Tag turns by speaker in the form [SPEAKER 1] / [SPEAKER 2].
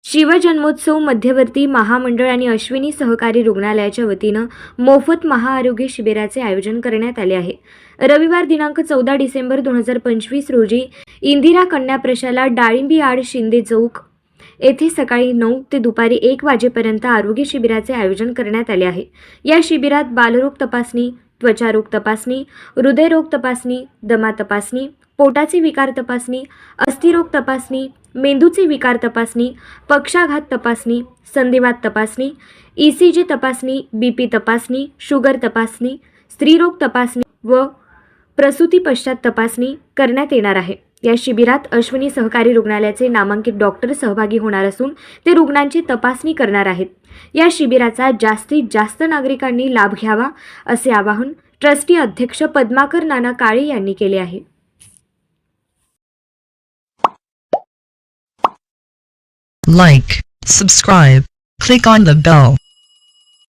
[SPEAKER 1] शिवजन्मोत्सव मध्यवर्ती महामंडळ आणि अश्विनी सहकारी रुग्णालयाच्या वतीनं मोफत महाआरोग्य शिबिराचे आयोजन करण्यात आले आहे। रविवार दिनांक 14 डिसेंबर 2025 रोजी इंदिरा कन्या प्रशाला डाळिंबी आड शिंदे चौक येथे सकाळी 9 ते दुपारी 1 वाजेपर्यंत आरोग्य शिबिराचे आयोजन करण्यात आले आहे। या शिबिरात बालरोग तपासणी, त्वचारोग तपासणी, हृदयरोग तपासणी, दमा तपासणी, पोटाचे विकार तपासणी, अस्थिरोग तपासणी, मेंदूचे विकार तपासणी, पक्षाघात तपासणी, संधिवात तपासणी, ECG तपासणी, BP तपासणी, शुगर तपासणी, स्त्रीरोग तपासणी व प्रसूती पश्चात तपासणी करण्यात येणार आहे। या शिबिरात अश्विनी सहकारी रुग्णालयाचे नामांकित डॉक्टर सहभागी होणार असून ते रुग्णांची तपासणी करणार आहेत। या शिबिराचा जास्तीत जास्त नागरिकांनी लाभ घ्यावा असे आवाहन ट्रस्टी अध्यक्ष पद्माकर नाना काळे यांनी केले आहे।
[SPEAKER 2] Like, subscribe, click on the bell.